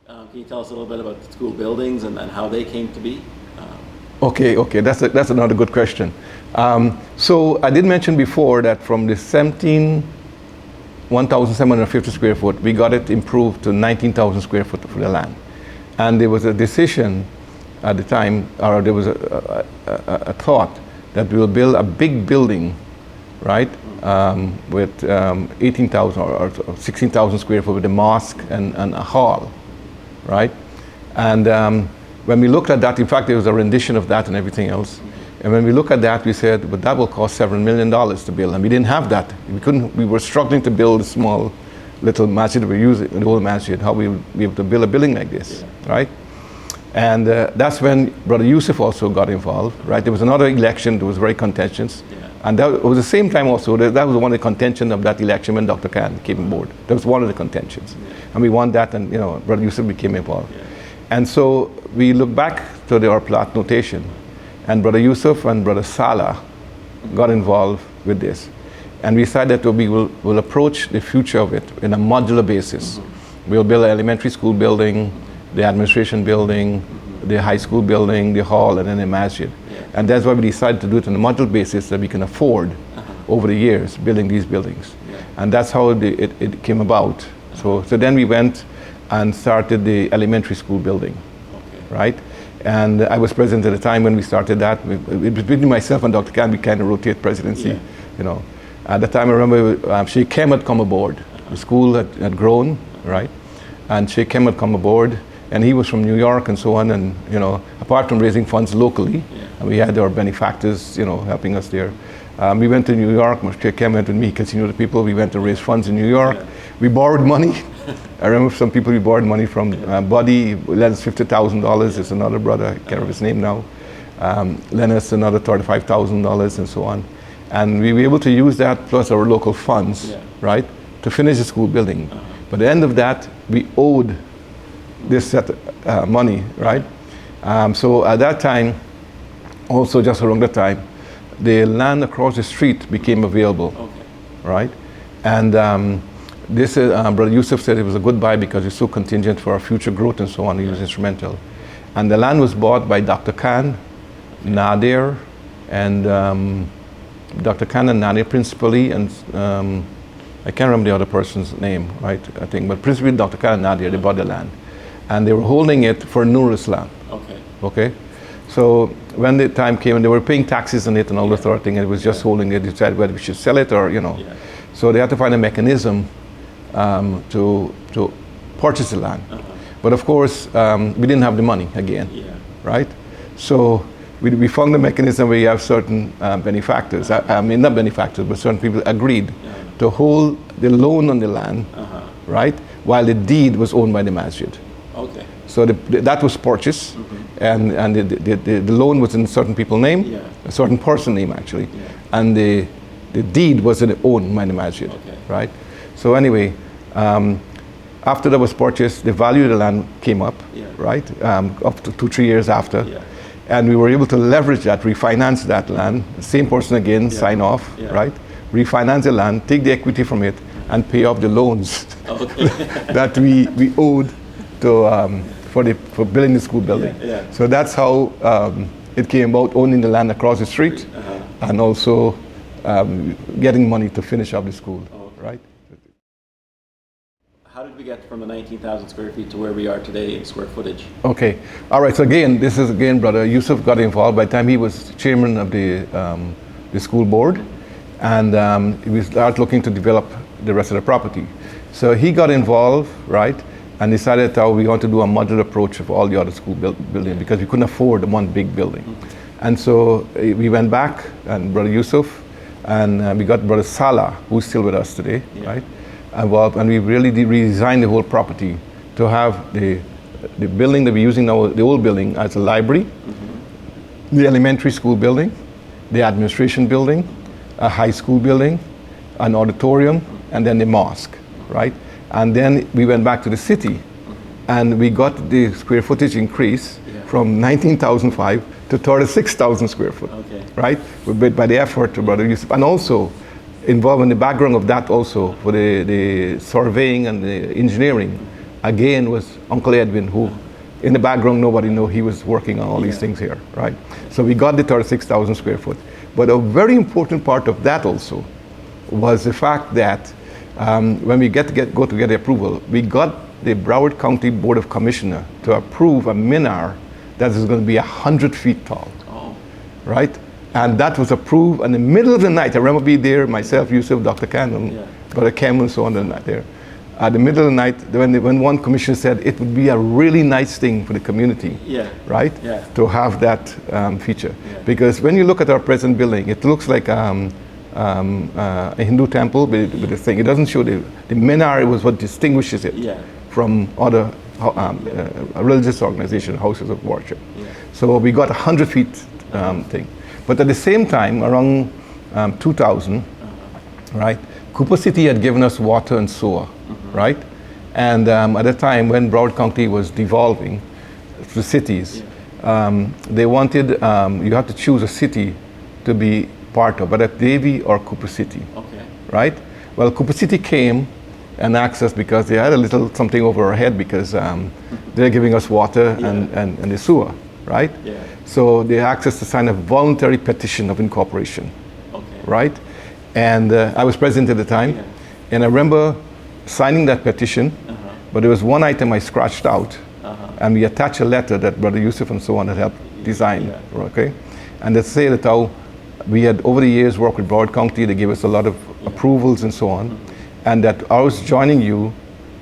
Can you tell us a little bit about the school buildings and how they came to be? Okay, that's another good question. So I did mention before that from the 1,750 square foot, we got it improved to 19,000 square foot for the land. And there was a decision at the time, or there was a thought that we will build a big building, right, with 18,000 or 16,000 square foot with a mosque and a hall, right? And when we looked at that, in fact, there was a rendition of that and everything else. And when we look at that, we said, but that will cost several $7 million to build. And we didn't have that. We were struggling to build a small little masjid. We use it, the old masjid, how we would be able to build a building like this, right? And that's when Brother Yusuf also got involved, right? There was another election that was very contentious. And that was the same time also, that was one of the contention of that election when Dr. Khan came on board. That was one of the contentions. And we won that, and Brother Yusuf became involved. And so we look back to our plot notation, and Brother Yusuf and Brother Salah got involved with this. And we decided that we will approach the future of it in a modular basis. We'll build an elementary school building, the administration building, the high school building, the hall, and then the masjid. And that's why we decided to do it on a modular basis that we can afford over the years building these buildings. And that's how it came about. So then we went and started the elementary school building, right? And I was president at the time when we started that. Between myself and Dr. Khan, we kind of rotate presidency, At the time, I remember Sheikh Kim had come aboard. The school had grown, right? And Sheikh Kim had come aboard, and he was from New York and so on. And apart from raising funds locally, and we had our benefactors, helping us there. We went to New York. Sheikh Kim went with me because he knew the people. We went to raise funds in New York. We borrowed money. I remember some people we borrowed money from. Buddy lent us $50,000. There's another brother, I can't remember his name now. Lent us another $35,000 and so on. And we were able to use that plus our local funds, right, to finish the school building. But at the end of that, we owed this set money, right? So at that time, also just around that time, the land across the street became available, right? And this Brother Yusuf said it was a good buy because it's so contingent for our future growth and so on. He was instrumental. And the land was bought by Dr. Khan, Nadir, and Dr. Khan and Nadir principally, and I can't remember the other person's name, right? I think, but principally Dr. Khan and Nadir, they bought the land. And they were holding it for Nur Ul Islam. Okay? So when the time came and they were paying taxes on it and all that sort of thing, and it was just holding it, they decided whether we should sell it or, So they had to find a mechanism to purchase the land. But of course, we didn't have the money again, right? So we found the mechanism where you have certain benefactors, I mean not benefactors, but certain people agreed to hold the loan on the land, right? While the deed was owned by the masjid. So that was purchased, and the loan was in a certain people's name, a certain person's name actually, and the deed was owned by the masjid, right? So anyway, after that was purchased, the value of the land came up, right? Up to 2-3 years after. And we were able to leverage that, refinance that land, the same person again, sign off, right? Refinance the land, take the equity from it, and pay off the loans that we owed to, for building the school building. So that's how it came about, owning the land across the street, and also getting money to finish up the school, right? How did we get from the 19,000 square feet to where we are today in square footage? Okay, all right, so again, this is Brother Yusuf got involved. By the time he was chairman of the school board, and we started looking to develop the rest of the property. So he got involved, right, and decided how we want to do a modular approach of all the other school buildings because we couldn't afford one big building. And so we went back, and Brother Yusuf, and we got Brother Salah, who's still with us today, right? Involved, and we really redesigned the whole property to have the building that we're using now, the old building, as a library, the elementary school building, the administration building, a high school building, an auditorium, and then the mosque, right? And then we went back to the city, and we got the square footage increase from 19,005 to 36,000 square foot, right? By the effort of Brother Yusuf, and also involved in the background of that also for the surveying and the engineering again was Uncle Edwin, who in the background nobody knew he was working on all these things here, right? So we got the 36,000 square foot. But a very important part of that also was the fact that when we go to get the approval, we got the Broward County Board of Commissioner to approve a minar that is going to be 100 feet tall, right? And that was approved in the middle of the night. I remember being there, myself, Yusuf, Dr. Cannon, Brother Kem, and so on, there. At the middle of the night, when one commissioner said it would be a really nice thing for the community, right, to have that feature. Because when you look at our present building, it looks like a Hindu temple with the thing. It doesn't show the minar was what distinguishes it from other religious organization, houses of worship. So we got 100 feet thing. But at the same time, around 2000, right, Cooper City had given us water and sewer, right? And at the time when Broward County was devolving to cities, they wanted, you had to choose a city to be part of, whether Davie or Cooper City, right? Well, Cooper City came and asked us because they had a little something over our head because they're giving us water and the sewer, right? So they asked us to sign a voluntary petition of incorporation, right? And I was president at the time, and I remember signing that petition, but there was one item I scratched out, and we attached a letter that Brother Yusuf and so on had helped design, okay? And they say that how we had over the years worked with Broward County, they gave us a lot of approvals and so on, and that ours joining you,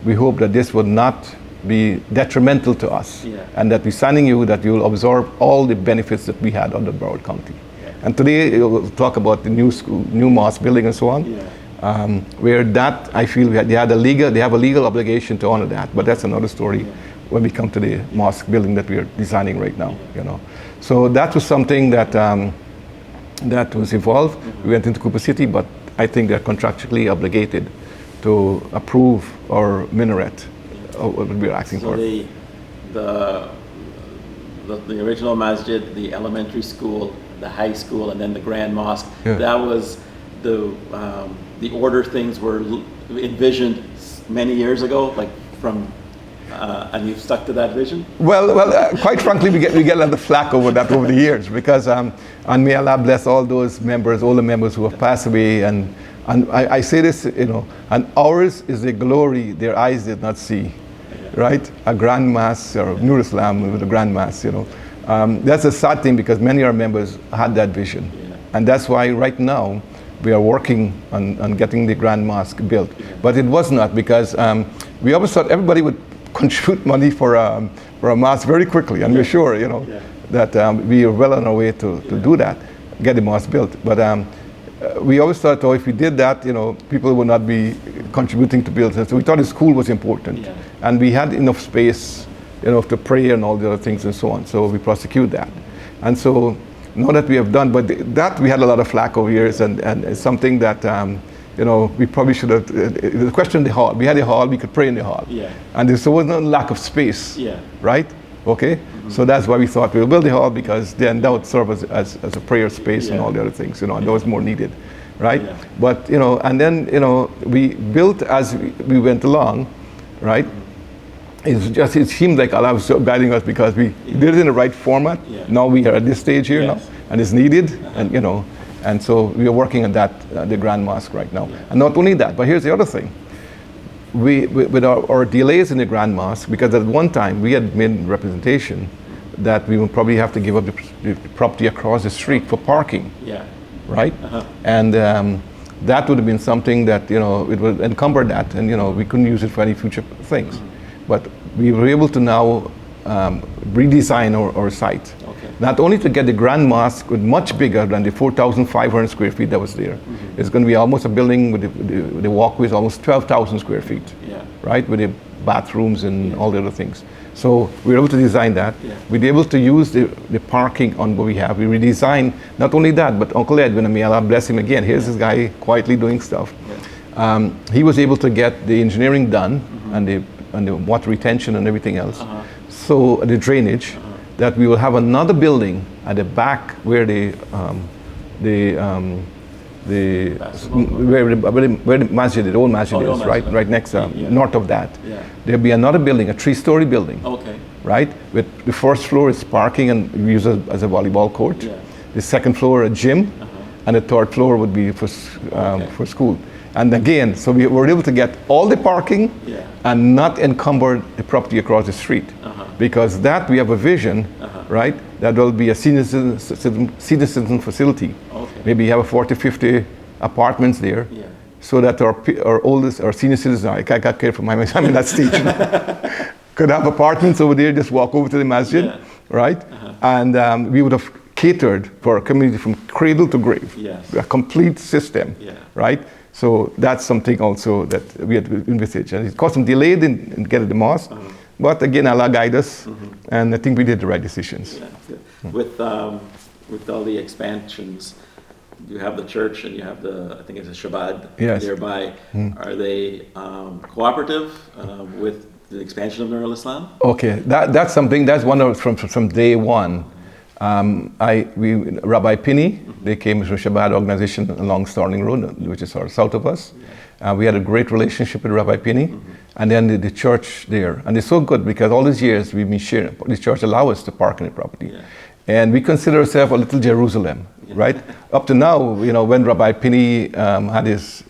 we hope that this would not be detrimental to us, and that we signing you, that you will absorb all the benefits that we had under Broward County. And today we'll talk about the new school, new mosque building and so on, where that I feel they have a legal obligation to honor that, but that's another story when we come to the mosque building that we are designing right now, you know. So that was something that that was evolved. We went into Cooper City, but I think they're contractually obligated to approve our minaret, what we're asking for. The original masjid, the elementary school, the high school, and then the grand mosque. That was the order things were envisioned many years ago, like from, and you've stuck to that vision? Well, quite frankly, we get a lot of flack over that over the years because, and may Allah bless all those members, all the members who have passed away, and I say this, you know, and ours is a glory their eyes did not see, right? A grand mass, or Nur Ul Islam with a grand mass, you know. That's a sad thing because many of our members had that vision. And that's why right now we are working on getting the grand mosque built. But it was not because we always thought everybody would contribute money for a mosque very quickly. And we're sure, you know, that we are well on our way to do that, get the mosque built. But we always thought, oh, if we did that, you know, people would not be contributing to build it. So we thought the school was important. And we had enough space, you know, to pray and all the other things and so on. So we prosecute that. And so now that we have done, but that we had a lot of flack over years, and it's something that, you know, we probably should have, the question of the hall, we had a hall, we could pray in the hall. And there was no lack of space, right? Okay? So that's why we thought we'll build the hall, because then that would serve as a prayer space and all the other things, you know, and that was more needed, right? But, you know, and then, you know, we built as we went along, right? It seemed like Allah was guiding us because we did it in the right format. Now we are at this stage here now, and it's needed, and you know, and so we are working on that, the Grand Mosque right now. And not only that, but here's the other thing. With our delays in the Grand Mosque, because at one time we had made representation that we would probably have to give up the property across the street for parking, right? And that would have been something that, you know, it would encumber that, and you know, we couldn't use it for any future things. But we were able to now redesign our site. Not only to get the Grand Mosque much bigger than the 4,500 square feet that was there. It's going to be almost a building with the walkways, almost 12,000 square feet, right? With the bathrooms and all the other things. So we were able to design that. We were able to use the parking on what we have. We redesigned, not only that, but Uncle Edwin, may Allah bless him again. Here's this guy quietly doing stuff. He was able to get the engineering done and the water retention and everything else. So the drainage, that we will have another building at the back where the where the masjid, the old masjid is, right next, north of that. Yeah. There'll be another building, a 3-story building. Okay. Right? With the first floor is parking and we use it as a volleyball court. Yeah. The second floor a gym, and the third floor would be for school. And again, so we were able to get all the parking and not encumber the property across the street. Because that we have a vision, right? That will be a senior citizen facility. Okay. Maybe you have a 40, 50 apartments there. Yeah. So that our senior citizens, I can't care for I'm in that stage. Could have apartments over there, just walk over to the masjid, right? And we would have catered for a community from cradle to grave. Yes. A complete system, right? So that's something also that we had to envisage. And it caused some delay in getting the mosque, but again, Allah guided us, and I think we did the right decisions. Yeah, good. With all the expansions, you have the church and you have I think it's a Shabbat nearby. Are they cooperative with the expansion of Nur Ul Islam? Okay, that's something, that's one of from day one. Rabbi Pinney, they came from Shabbat organization along Starling Road, which is sort of south of us. We had a great relationship with Rabbi Pinney, and then the church there. And it's so good because all these years we've been sharing, the church allows us to park in the property. Yeah. And we consider ourselves a little Jerusalem, right? Up to now, when Rabbi Pinney had his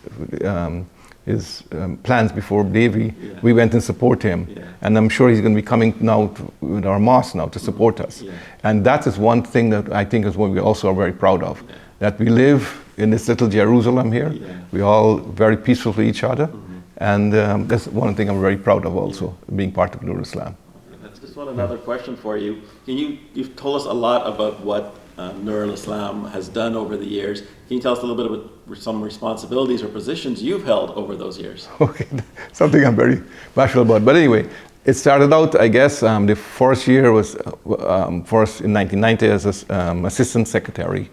plans before Davy, we went and support him. Yeah. And I'm sure he's going to be coming now with our mosque now to support us. Yeah. And that is one thing that I think is what we also are very proud of, that we live in this little Jerusalem here. Yeah. We're all very peaceful with each other. And that's one thing I'm very proud of also, being part of Nur Ul Islam. That's just another question for you. You've told us a lot about what Nur Ul Islam has done over the years. Can you tell us a little bit about some responsibilities or positions you've held over those years? Okay, something I'm very passionate about. But anyway, it started out, I guess, the first year was first in 1990 as assistant secretary.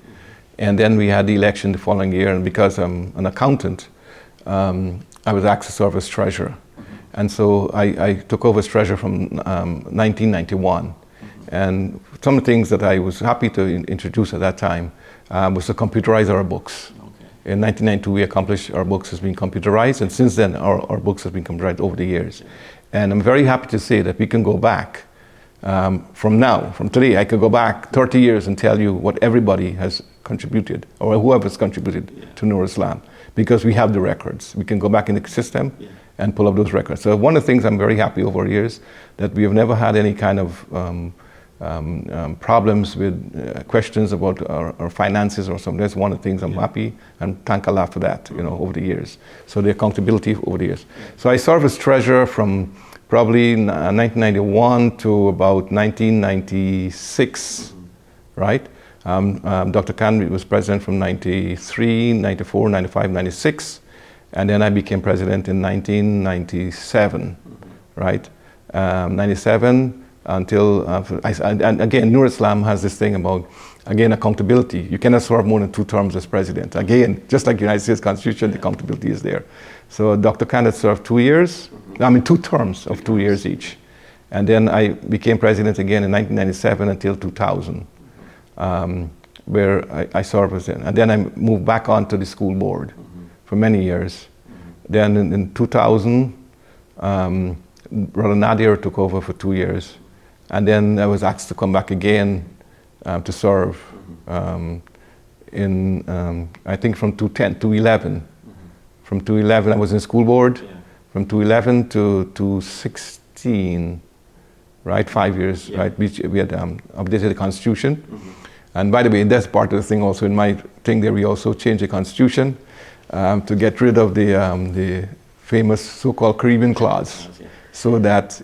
And then we had the election the following year, and because I'm an accountant, I was asked to serve as treasurer. And so I took over as treasurer from 1991. And some of the things that I was happy to introduce at that time was to computerize our books. Okay. In 1992, we accomplished our books has been computerized, and since then, our books have been computerized over the years. And I'm very happy to say that we can go back from today, I could go back 30 years and tell you what everybody has contributed, or whoever has contributed to Nur Ul Islam, because we have the records. We can go back in the system and pull up those records. So one of the things I'm very happy over here is that we have never had any kind of problems with questions about our finances or something. That's one of the things I'm happy and thank Allah for that, over the years. So the accountability over the years. So I served as treasurer from probably 1991 to about 1996, right? Dr. Khan was president from 93, 94, 95, 96. And then I became president in 1997, right? 97 until, and again, Nur Islam has this thing about, again, accountability. You cannot serve more than 2 terms as president. Again, just like the United States Constitution, the accountability is there. So Dr. Khan had served 2 years, 2 terms of 2 years each. And then I became president again in 1997 until 2000, where I served as in. And then I moved back onto the school board for many years. Then in 2000, Brother Nadir took over for 2 years. And then I was asked to come back again to serve in, I think from 2010 to 11. From 2011, I was in school board. From 2011 to 2016, right, 5 years, right, we had updated the Constitution. And by the way, that's part of the thing also. In my thing there, we also changed the Constitution to get rid of the famous so-called Caribbean clause, so that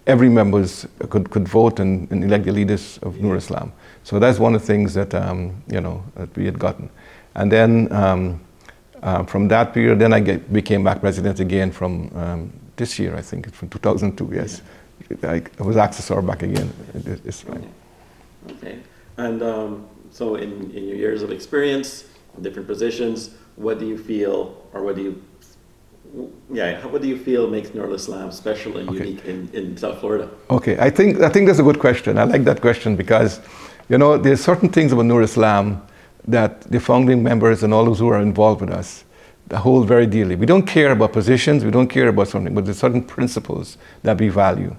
every members could vote and elect the leaders of Nur Islam. So that's one of the things that that we had gotten. And then from that period, then I became back president again from this year, I think, from 2002. Yes, I was asked to serve back again this time. Okay, and so in your years of experience, in different positions, what do you feel, or what do you feel makes Nur Ul Islam special and unique in South Florida? Okay, I think that's a good question. I like that question because, there's certain things about Nur Islam that the founding members and all those who are involved with us hold very dearly. We don't care about positions, we don't care about something, but there's certain principles that we value.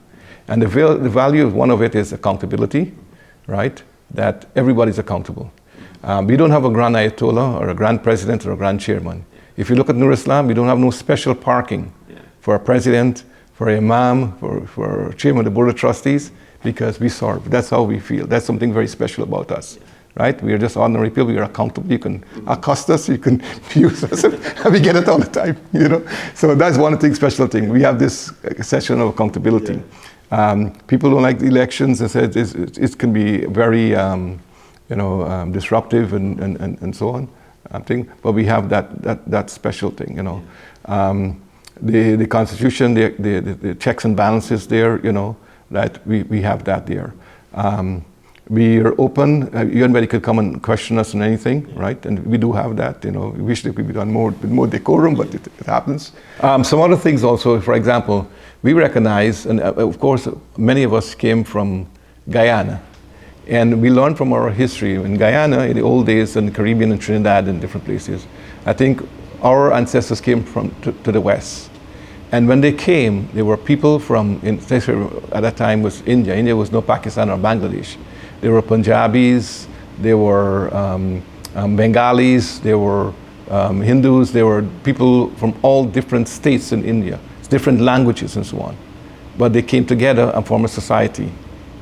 And the value of one of it is accountability, right? That everybody's accountable. We don't have a grand ayatollah or a grand president or a grand chairman. If you look at Nur Islam, we don't have no special parking for a president, for an imam, for chairman of the board of trustees, because we serve. That's how we feel. That's something very special about us, right? We are just ordinary people. We are accountable. You can accost us, you can use us, and we get it all the time, you know. So that's one thing, special thing. We have this session of accountability. People don't like the elections and said it can be very, disruptive and so on. But we have that special thing, you know. The Constitution, the checks and balances there, you know, that we have that there. We are open. Anybody could come and question us on anything, right? And we do have that, you know. We wish that we could be done more with more decorum, but it happens. Some other things also, for example, we recognize, and of course, many of us came from Guyana. And we learned from our history. In Guyana, in the old days, in the Caribbean and Trinidad and different places, I think our ancestors came to the West. And when they came, there were people from, at that time was India. India was no Pakistan or Bangladesh. There were Punjabis, there were Bengalis, there were Hindus, there were people from all different states in India, different languages and so on. But they came together and formed a society,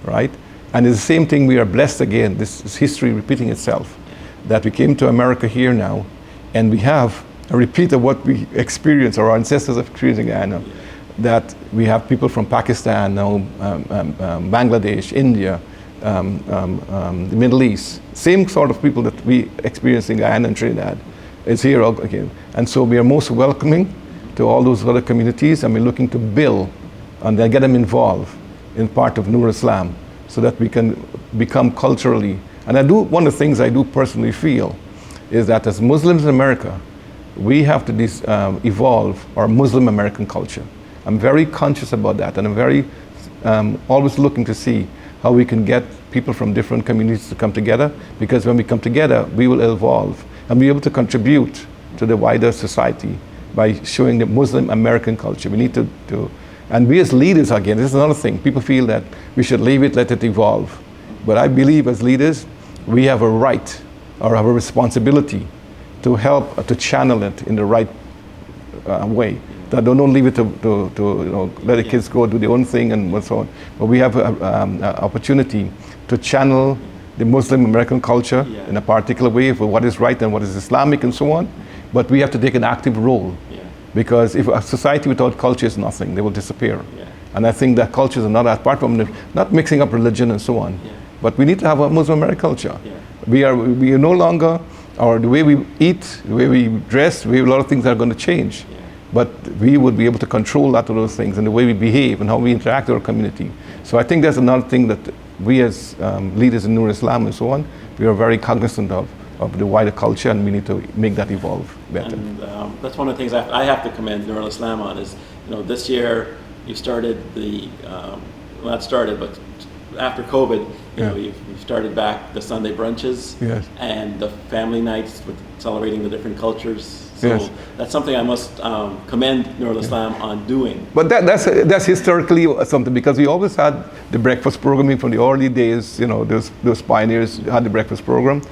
right? And it's the same thing, we are blessed again, this is history repeating itself, that we came to America here now, and we have a repeat of what we experienced, or our ancestors have experienced in Guyana, that we have people from Pakistan now, Bangladesh, India, the Middle East, same sort of people that we experienced in Guyana and Trinidad is here again. And so we are most welcoming to all those other communities, and we're looking to build and then get them involved in part of Nur Islam, so that we can become culturally. And one of the things I do personally feel is that as Muslims in America, we have to evolve our Muslim American culture. I'm very conscious about that, and I'm very always looking to see how we can get people from different communities to come together, because when we come together, we will evolve and be able to contribute to the wider society by showing the Muslim American culture. We need to and we as leaders, again, this is another thing. People feel that we should leave it, let it evolve. But I believe as leaders, we have a right or have a responsibility to help to channel it in the right way. Don't leave it to let the kids go do their own thing and so on. But we have an opportunity to channel the Muslim American culture in a particular way for what is right and what is Islamic and so on. But we have to take an active role. Because if a society without culture is nothing, they will disappear. And I think that cultures are not, apart from not mixing up religion and so on, but we need to have a Muslim American culture. We are no longer, or the way we eat, the way we dress, a lot of things are going to change. But we would be able to control that of those things, and the way we behave and how we interact with our community. So I think that's another thing that we as leaders in Nur Islam and so on, we are very cognizant of the wider culture, and we need to make that evolve better. And that's one of the things I have to commend Nur Ul Islam on is, this year you started not started, but after COVID, you've started back the Sunday brunches and the family nights with celebrating the different cultures. So that's something I must commend Nur Ul Islam on doing. But that's historically something, because we always had the breakfast programming from the early days. Those pioneers had the breakfast program.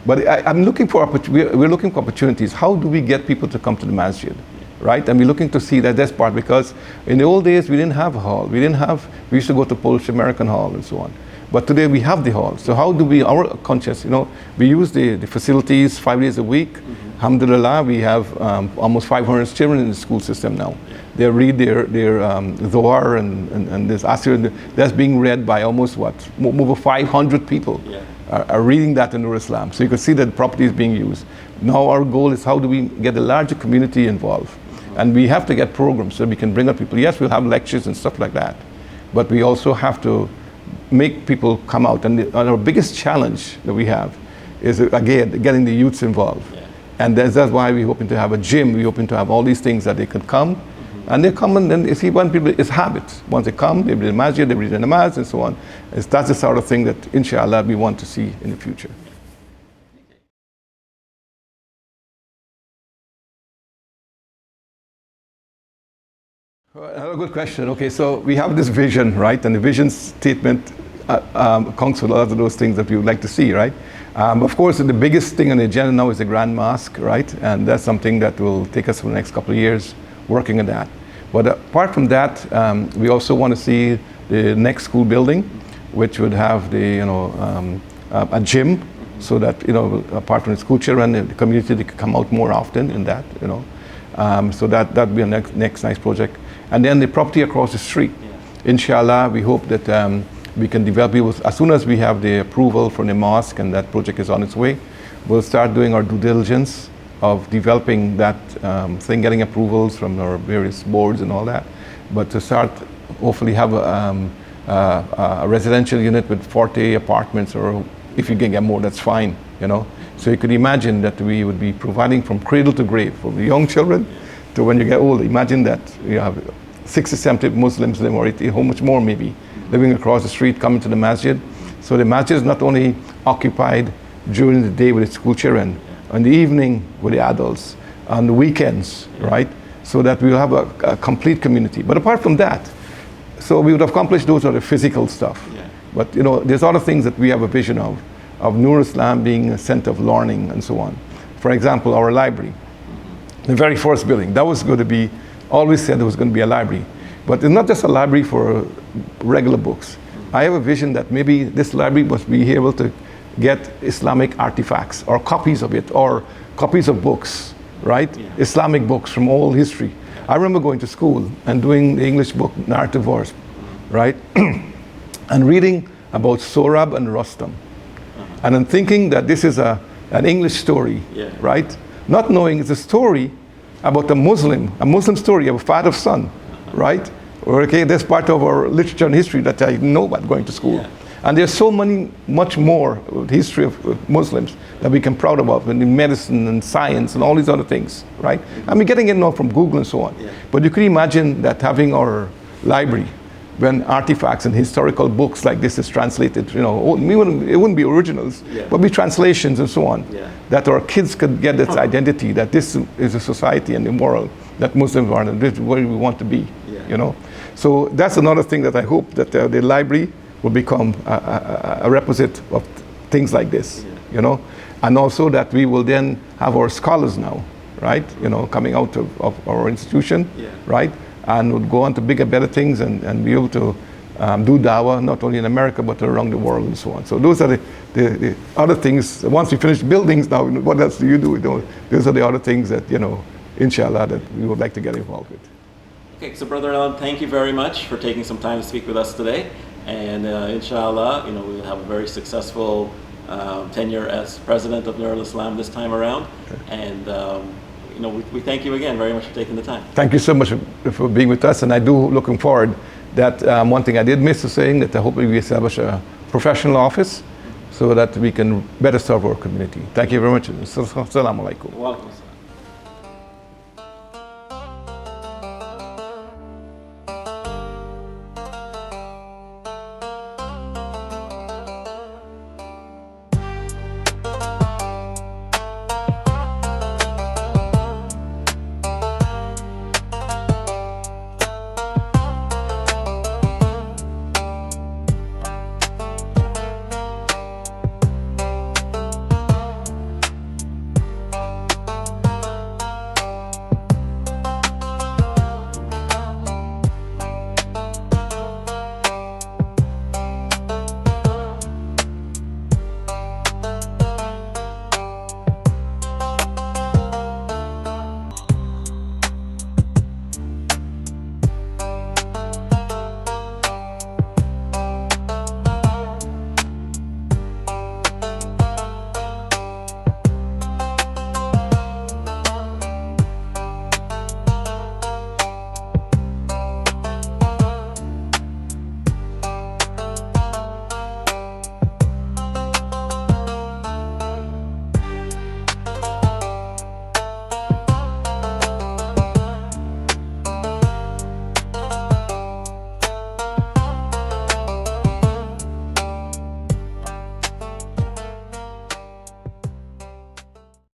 But I'm looking for we're looking for opportunities. How do we get people to come to the masjid, right? And we're looking to see that's part, because in the old days we didn't have a hall. We used to go to Polish American Hall and so on. But today we have the hall. So how do our conscious, we use the facilities 5 days a week. Alhamdulillah, we have almost 500 children in the school system now. They read their Zohar and this Asr, that's being read by almost over 500 people. Are reading that in Nur Islam. So you can see that the property is being used. Now our goal is how do we get a larger community involved? And we have to get programs so we can bring up people. Yes, we'll have lectures and stuff like that. But we also have to make people come out. And our biggest challenge that we have is, again, getting the youths involved. And that's why we're hoping to have a gym. We're hoping to have all these things that they can come. And they come, and then you see, when people, it's habits. Once they come, they read the masjid, they read the namaz, and so on. That's the sort of thing that, inshallah, we want to see in the future. Another good question. Okay, so we have this vision, right? And the vision statement accounts for a lot of those things that we would like to see, right? Of course, the biggest thing on the agenda now is the Grand Mosque, right? And that's something that will take us for the next couple of years working on that. But apart from that, we also want to see the next school building, which would have the, a gym, so that, apart from the school children, the community, they could come out more often in that, so that'd be a next nice project. And then the property across the street. Yeah. Inshallah, we hope that we can develop it. As soon as we have the approval from the mosque and that project is on its way, we'll start doing our due diligence of developing that thing, getting approvals from our various boards and all that. But to start, hopefully have a residential unit with 40 apartments, or if you can get more, that's fine, So you could imagine that we would be providing from cradle to grave for the young children to when you get old. Imagine that you have 60, 70 Muslims living, or 80, how much more maybe, living across the street, coming to the masjid. So the masjid is not only occupied during the day with the school children, in the evening with the adults, on the weekends, right? So that we will have a complete community. But apart from that, so we would accomplish those are the physical stuff. Yeah. But there's other things that we have a vision of Nur Ul Islam being a center of learning and so on. For example, our library, the very first building, that was going to be, always said there was going to be a library. But it's not just a library for regular books. I have a vision that maybe this library must be able to get Islamic artifacts, or copies of it, or copies of books, right? Yeah. Islamic books from all history. I remember going to school and doing the English book, Narrative Verse, right? And reading about Sorab and Rustam. And I'm thinking that this is an English story, right? Not knowing it's a story about a Muslim story of a father-son, right? Okay, that's part of our literature and history that I know about going to school. Yeah. And there's so much more history of Muslims that we can be proud about, in medicine and science and all these other things, right? I mean, getting it now from Google and so on. Yeah. But you could imagine that having our library, when artifacts and historical books like this is translated, it wouldn't be originals, but be translations and so on, that our kids could get this identity, that this is a society and the moral that Muslims are, and this is where we want to be, So that's another thing that I hope that the library will become a repository of things like this, and also that we will then have our scholars now, right, coming out of our institution, right, and would go on to bigger, better things and be able to do dawah, not only in America, but around the world and so on. So those are the other things. Once we finish buildings now, what else do you do? Those are the other things that, inshallah, that we would like to get involved with. Okay, so Brother Allan, thank you very much for taking some time to speak with us today. And inshallah, we'll have a very successful tenure as president of Nur Ul Islam this time around. Okay. And we thank you again very much for taking the time. Thank you so much for being with us, and I do looking forward that one thing I did miss is saying that I hope we establish a professional office so that we can better serve our community. Thank you very much. Assalamu alaikum. Welcome.